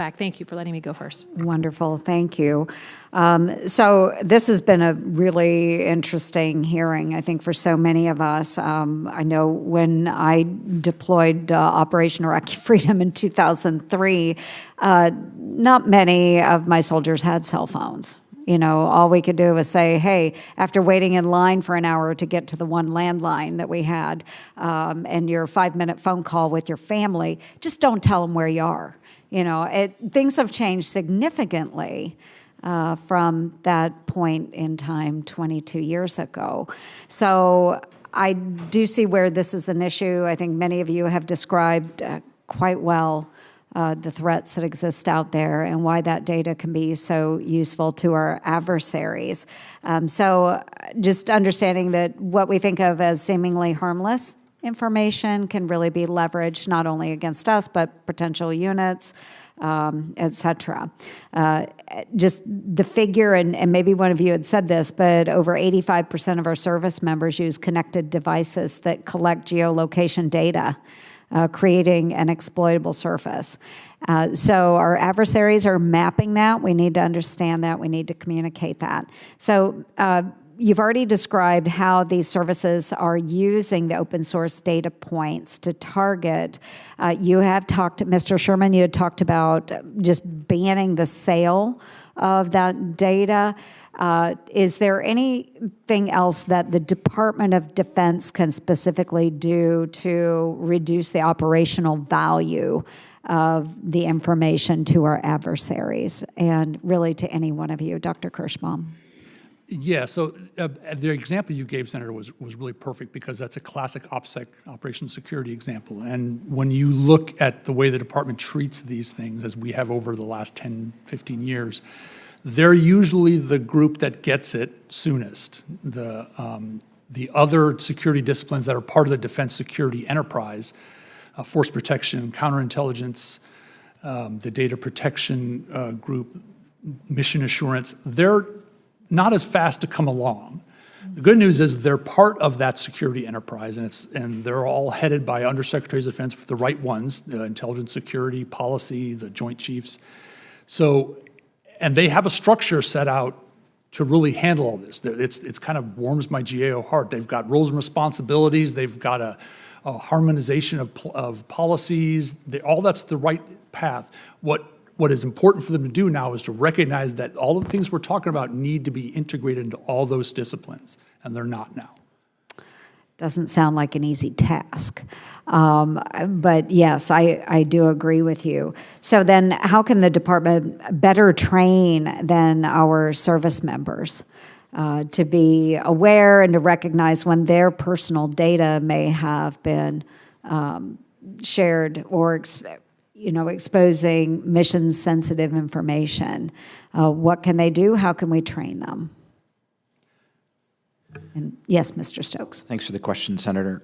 Back. Thank you for letting me go first. Wonderful, thank you. So this has been a really interesting hearing, I think, for so many of us. I know when I deployed Operation Iraqi Freedom in 2003, not many of my soldiers had cell phones. You know, all we could do was say, hey, after waiting in line for an hour to get to the one landline that we had, and your 5-minute phone call with your family, just don't tell them where you are. You know, things have changed significantly from that point in time 22 years ago. So I do see where this is an issue. I think many of you have described quite well the threats that exist out there and why that data can be so useful to our adversaries. So just understanding that what we think of as seemingly harmless information can really be leveraged not only against us, but potential units, et cetera. Just the figure, and maybe one of you had said this, but over 85% of our service members use connected devices that collect geolocation data, creating an exploitable surface. So our adversaries are mapping that. We need to understand that. We need to communicate that. So you've already described how these services are using the open source data points to target. You have talked, Mr. Sherman, you had talked about just banning the sale of that data. Is there anything else that the Department of Defense can specifically do to reduce the operational value of the information to our adversaries, and really to any one of you? Dr. Kirschbaum. Yeah, so the example you gave, Senator, was really perfect, because that's a classic OPSEC, Operation Security example. And when you look at the way the department treats these things, as we have over the last 10, 15 years, they're usually the group that gets it soonest. The other security disciplines that are part of the defense security enterprise, force protection, counterintelligence, the data protection group, mission assurance, they're not as fast to come along. The good news is they're part of that security enterprise, and they're all headed by undersecretaries of defense, the right ones, the intelligence security, policy, the joint chiefs. So, and they have a structure set out to really handle all this. It's kind of warms my GAO heart. They've got roles and responsibilities. They've got a harmonization of policies. All that's the right path. What is important for them to do now is to recognize that all of the things we're talking about need to be integrated into all those disciplines, and they're not now. Doesn't sound like an easy task. But yes, I do agree with you. So then how can the department better train than our service members to be aware and to recognize when their personal data may have been shared or exposing mission-sensitive information? What can they do? How can we train them? And yes, Mr. Stokes. Thanks for the question, Senator.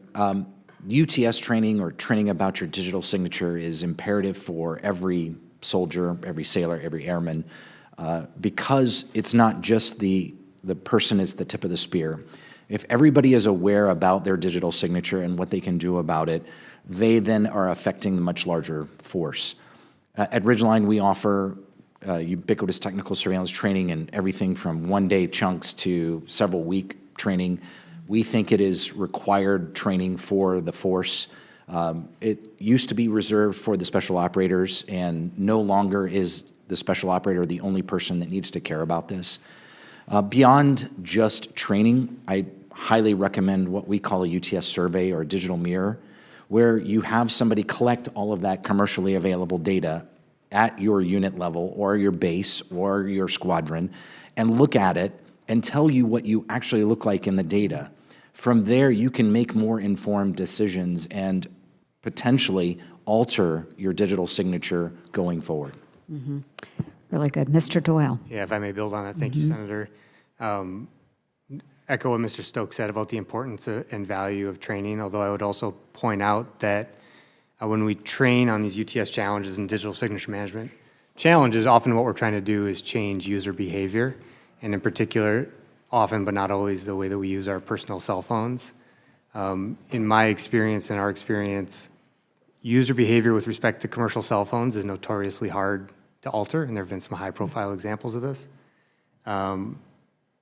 UTS training, or training about your digital signature, is imperative for every soldier, every sailor, every airman, because it's not just the person is the tip of the spear. If everybody is aware about their digital signature and what they can do about it, they then are affecting the much larger force. At Ridgeline, we offer ubiquitous technical surveillance training in everything from one-day chunks to several-week training. We think it is required training for the force. It used to be reserved for the special operators, and no longer is the special operator the only person that needs to care about this. Beyond just training, I highly recommend what we call a UTS survey or a digital mirror, where you have somebody collect all of that commercially available data at your unit level or your base or your squadron and look at it and tell you what you actually look like in the data. From there, you can make more informed decisions and potentially alter your digital signature going forward. Mm-hmm. Really good. Mr. Doyle. Yeah, if I may build on that. Thank you, Senator. Echo what Mr. Stokes said about the importance and value of training, although I would also point out that when we train on these UTS challenges and digital signature management challenges, often what we're trying to do is change user behavior, and in particular, often but not always, the way that we use our personal cell phones. In my experience and our experience, user behavior with respect to commercial cell phones is notoriously hard to alter, and there have been some high-profile examples of this.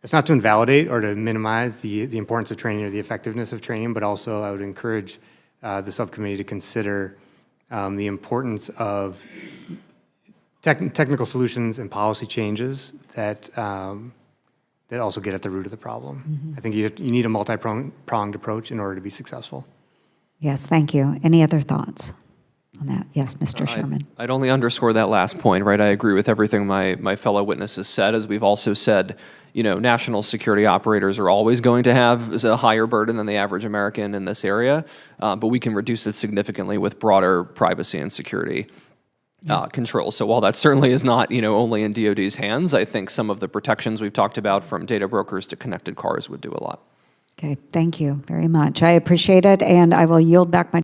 It's not to invalidate or to minimize the importance of training or the effectiveness of training, but also I would encourage the subcommittee to consider the importance of technical solutions and policy changes that that also get at the root of the problem. I think you need a multi-pronged approach in order to be successful. Yes, thank you. Any other thoughts on that? Yes, Mr. Sherman. I'd only underscore that last point, right? I agree with everything my fellow witnesses said. As we've also said, national security operators are always going to have a higher burden than the average American in this area, but we can reduce it significantly with broader privacy and security control. So while that certainly is not, only in DoD's hands, I think some of the protections we've talked about, from data brokers to connected cars, would do a lot. Okay, thank you very much. I appreciate it, and I will yield back my